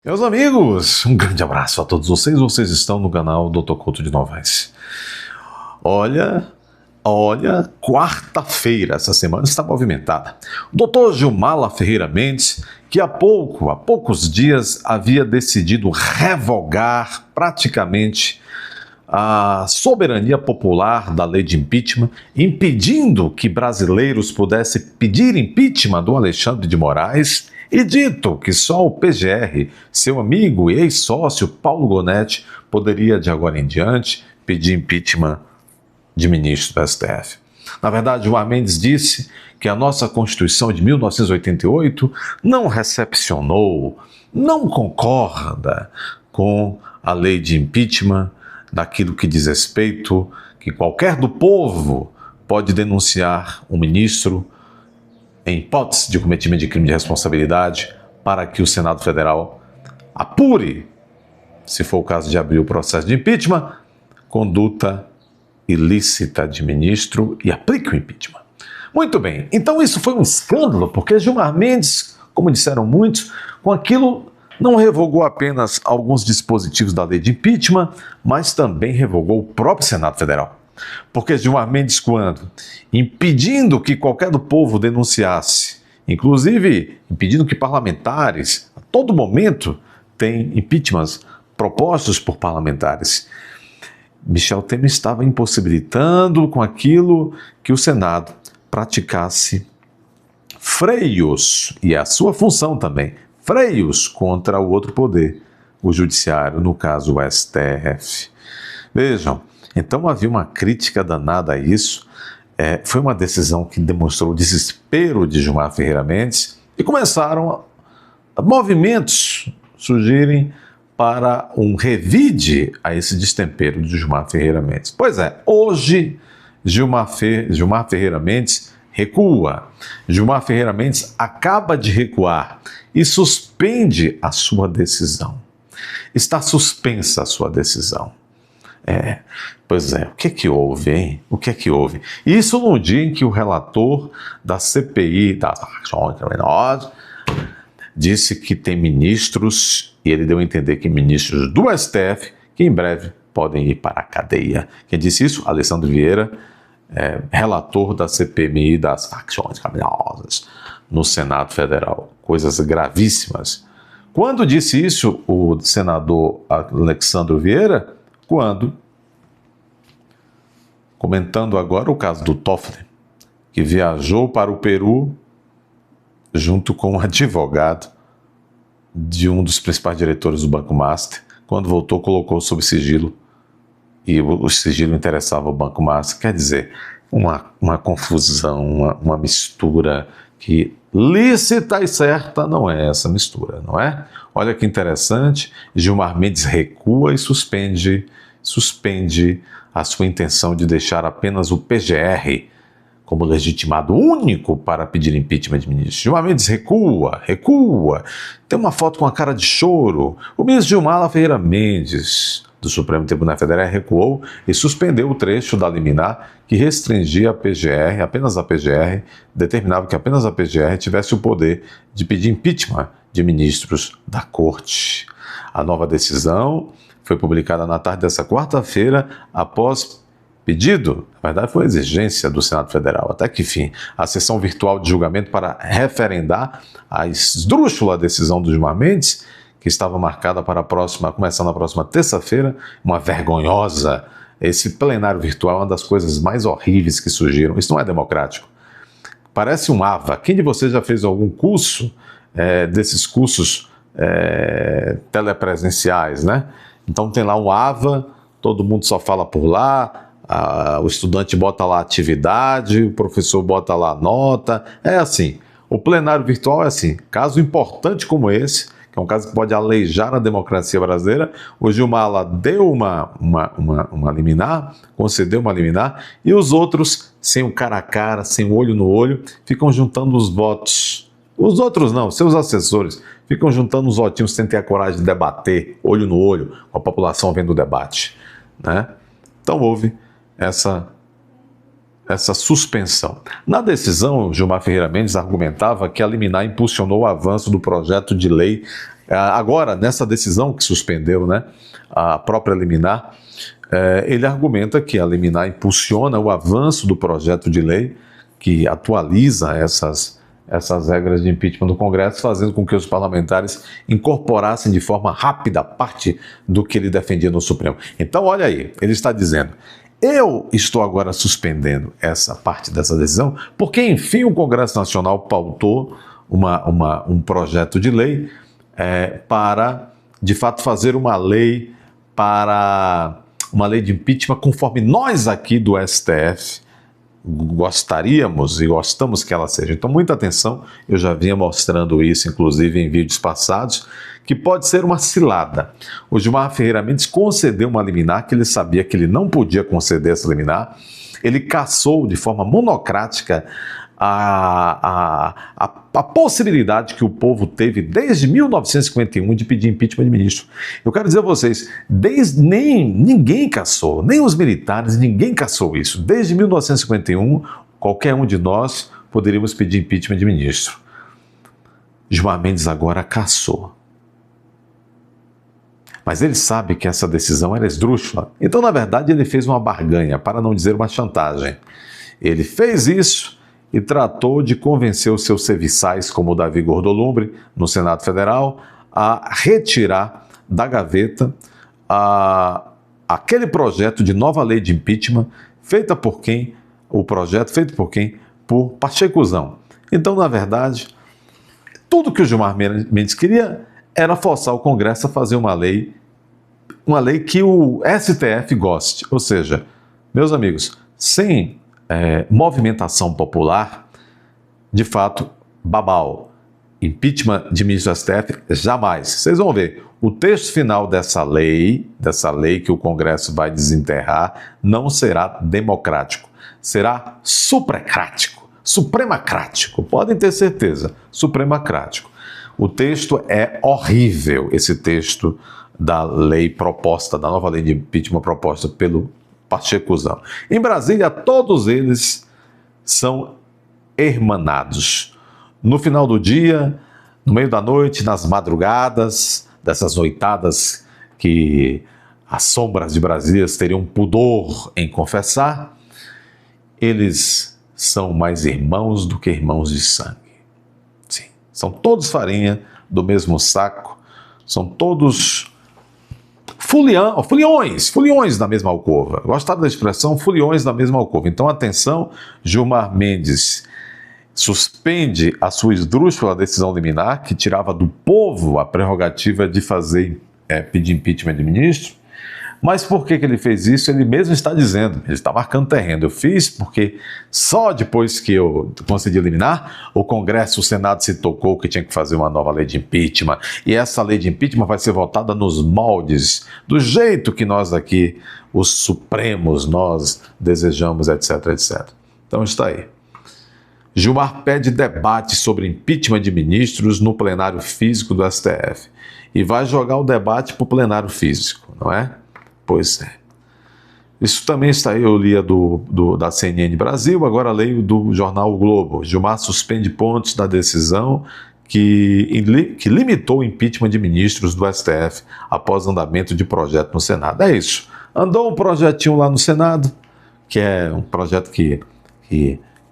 Meus amigos, um grande abraço a todos vocês. Vocês estão no canal Dr. Couto de Novaes. Olha, quarta-feira, essa semana está movimentada. O doutor Gilmar Ferreira Mendes, que há poucos dias havia decidido revogar praticamente a soberania popular da lei de impeachment, impedindo que brasileiros pudessem pedir impeachment do Alexandre de Moraes, e dito que só o PGR, seu amigo e ex-sócio Paulo Gonetti, poderia de agora em diante pedir impeachment de ministro do STF. Na verdade, Gilmar Mendes disse que a nossa Constituição de 1988 não recepcionou, não concorda com a lei de impeachment, daquilo que diz respeito que qualquer do povo pode denunciar um ministro em hipótese de cometimento de crime de responsabilidade para que o Senado Federal apure, se for o caso de abrir o processo de impeachment, conduta ilícita de ministro e aplique o impeachment. Muito bem, então isso foi um escândalo, porque Gilmar Mendes, como disseram muitos, com aquilo não revogou apenas alguns dispositivos da lei de impeachment, mas também revogou o próprio Senado Federal. Porque Gilmar Mendes, quando impedindo que qualquer do povo denunciasse, inclusive impedindo que parlamentares, a todo momento, tem impeachments propostos por parlamentares, Michel Temer estava impossibilitando com aquilo que o Senado praticasse freios, e é a sua função também, freios contra o outro poder, o judiciário, no caso o STF. Vejam, então havia uma crítica danada a isso, foi uma decisão que demonstrou o desespero de Gilmar Ferreira Mendes e começaram movimentos surgirem para um revide a esse destempero de Gilmar Ferreira Mendes. Pois é, hoje Gilmar Ferreira Mendes recua. Gilmar Ferreira Mendes acaba de recuar e suspende a sua decisão. Está suspensa a sua decisão. Pois é, o que é que houve, hein? O que é que houve? Isso no dia em que o relator da CPI, das facções criminosas, disse que tem ministros, e ele deu a entender que ministros do STF, que em breve podem ir para a cadeia. Quem disse isso? Alessandro Vieira, relator da CPMI das facções criminosas no Senado Federal. Coisas gravíssimas. Quando disse isso o senador Alessandro Vieira? Quando, comentando agora o caso do Toffoli, que viajou para o Peru junto com um advogado de um dos principais diretores do Banco Master. Quando voltou, colocou sob sigilo, e o sigilo interessava o Banco Master. Quer dizer, uma confusão, uma mistura que lícita e certa não é essa mistura, não é? Olha que interessante, Gilmar Mendes recua e suspende a sua intenção de deixar apenas o PGR como legitimado único para pedir impeachment de ministro. Gilmar Mendes recua. Tem uma foto com a cara de choro. O ministro Gilmar Ferreira Mendes, do Supremo Tribunal Federal, recuou e suspendeu o trecho da liminar que restringia a PGR, apenas a PGR, determinava que apenas a PGR tivesse o poder de pedir impeachment de ministros da Corte. A nova decisão foi publicada na tarde dessa quarta-feira, após pedido, na verdade foi exigência do Senado Federal, até que fim, a sessão virtual de julgamento para referendar a esdrúxula decisão do Gilmar Mendes, que estava marcada para começando na próxima terça-feira, uma vergonhosa. Esse plenário virtual é uma das coisas mais horríveis que surgiram. Isso não é democrático. Parece um AVA. Quem de vocês já fez algum curso desses cursos telepresenciais, né? Então tem lá um AVA, todo mundo só fala por lá, o estudante bota lá a atividade, o professor bota lá a nota, é assim. O plenário virtual é assim. Caso importante como esse, que é um caso que pode aleijar a democracia brasileira, o Gilmar deu uma liminar, concedeu uma liminar, e os outros, sem o cara a cara, sem o olho no olho, ficam juntando os votos. Os outros não, seus assessores, ficam juntando os votinhos sem ter a coragem de debater, olho no olho, com a população vendo o debate, né? Então houve essa suspensão. Na decisão, Gilmar Ferreira Mendes argumentava que a liminar impulsionou o avanço do projeto de lei Agora, nessa decisão que suspendeu, né, a própria liminar, ele argumenta que a liminar impulsiona o avanço do projeto de lei que atualiza essas regras de impeachment do Congresso, fazendo com que os parlamentares incorporassem de forma rápida parte do que ele defendia no Supremo. Então, olha aí, ele está dizendo: eu estou agora suspendendo essa parte dessa decisão, porque, enfim, o Congresso Nacional pautou um projeto de lei para, de fato, fazer uma lei de impeachment conforme nós aqui do STF gostaríamos e gostamos que ela seja. Então, muita atenção, eu já vinha mostrando isso, inclusive, em vídeos passados, que pode ser uma cilada. O Gilmar Ferreira Mendes concedeu uma liminar que ele sabia que ele não podia conceder essa liminar. Ele cassou de forma monocrática a possibilidade que o povo teve desde 1951 de pedir impeachment de ministro. Eu quero dizer a vocês, ninguém cassou, nem os militares, ninguém cassou isso. Desde 1951, qualquer um de nós poderíamos pedir impeachment de ministro. Gilmar Mendes agora cassou. Mas ele sabe que essa decisão era esdrúxula. Então, na verdade, ele fez uma barganha, para não dizer uma chantagem. Ele fez isso e tratou de convencer os seus serviçais, como o Davi Gordolumbre, no Senado Federal, a retirar da gaveta aquele projeto de nova lei de impeachment, feito por quem? Por Pachecuzão. Então, na verdade, tudo que o Gilmar Mendes queria era forçar o Congresso a fazer uma lei que o STF goste. Ou seja, meus amigos, sem movimentação popular, de fato, babau. Impeachment de ministro do STF, jamais. Vocês vão ver, o texto final dessa lei que o Congresso vai desenterrar, não será democrático, será supremacrático, podem ter certeza, supremacrático. O texto é horrível, esse texto da lei proposta, da nova lei de impeachment proposta pelo Pachecuzão. Em Brasília, todos eles são hermanados. No final do dia, no meio da noite, nas madrugadas, dessas noitadas que as sombras de Brasília teriam pudor em confessar, eles são mais irmãos do que irmãos de sangue. Sim, são todos farinha do mesmo saco, são todos foliões da mesma alcova. Gostaram da expressão? Foliões da mesma alcova. Então, atenção, Gilmar Mendes suspende a sua esdrúxula decisão liminar, que tirava do povo a prerrogativa de pedir impeachment de ministro. Mas por que ele fez isso? Ele mesmo está dizendo, ele está marcando terreno. Eu fiz porque só depois que eu concedi liminar, o Congresso, o Senado se tocou que tinha que fazer uma nova lei de impeachment. E essa lei de impeachment vai ser votada nos moldes, do jeito que nós aqui, os supremos, nós desejamos, etc, etc. Então está aí. Gilmar pede debate sobre impeachment de ministros no plenário físico do STF. E vai jogar o debate para o plenário físico, não é? Pois é. Isso também está aí, eu lia da CNN Brasil, agora leio do jornal o Globo. Gilmar suspende pontos da decisão que limitou o impeachment de ministros do STF após andamento de projeto no Senado. É isso. Andou um projetinho lá no Senado, que é um projeto que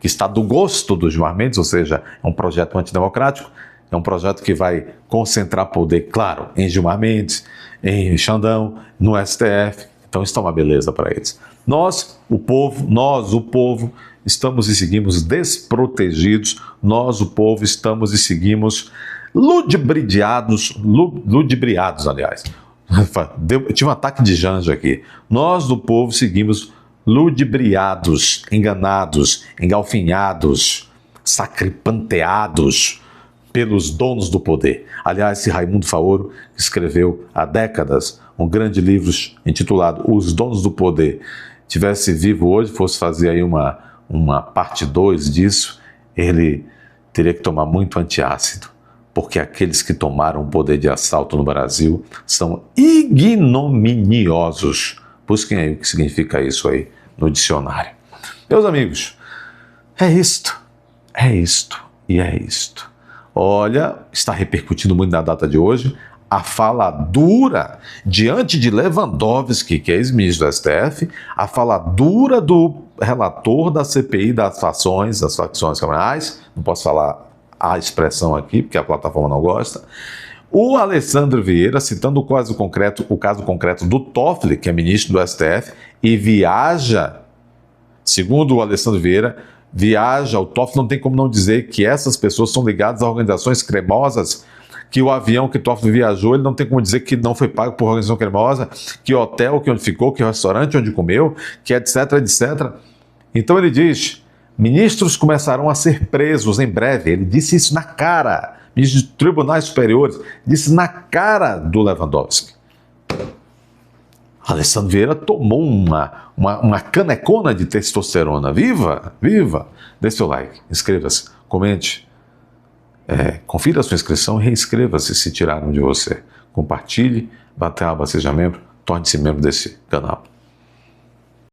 está do gosto do Gilmar Mendes, ou seja, é um projeto antidemocrático, é um projeto que vai concentrar poder, claro, em Gilmar Mendes, em Xandão, no STF. Então isso é uma beleza para eles. Nós, o povo, estamos e seguimos desprotegidos. Nós, o povo, estamos e seguimos ludibriados, aliás. Tive um ataque de Janja aqui. Nós, do povo, seguimos ludibriados, enganados, engalfinhados, sacripanteados pelos donos do poder. Aliás, esse Raimundo Faoro escreveu há décadas um grande livro intitulado Os Donos do Poder. Tivesse vivo hoje, fosse fazer aí uma parte 2 disso, ele teria que tomar muito antiácido, porque aqueles que tomaram o poder de assalto no Brasil são ignominiosos. Busquem aí o que significa isso aí no dicionário. Meus amigos, é isto. Olha, está repercutindo muito na data de hoje a fala dura diante de Lewandowski, que é ex-ministro do STF, a fala dura do relator da CPI das facções criminais, não posso falar a expressão aqui, porque a plataforma não gosta, o Alessandro Vieira, citando o caso concreto do Toffoli, que é ministro do STF, e viaja, segundo o Alessandro Vieira, o Toffoli não tem como não dizer que essas pessoas são ligadas a organizações cremosas, que o avião que Toffoli viajou, ele não tem como dizer que não foi pago por organização cremosa, que hotel que onde ficou, que restaurante onde comeu, que etc, etc. Então ele diz, ministros começarão a ser presos em breve. Ele disse isso na cara, ministro de tribunais superiores, disse na cara do Lewandowski. Alessandro Vieira tomou uma canecona de testosterona. Viva, viva! Dê seu like, inscreva-se, comente. Confira a sua inscrição e reinscreva-se se tiraram de você. Compartilhe, bata a aba, seja membro, torne-se membro desse canal.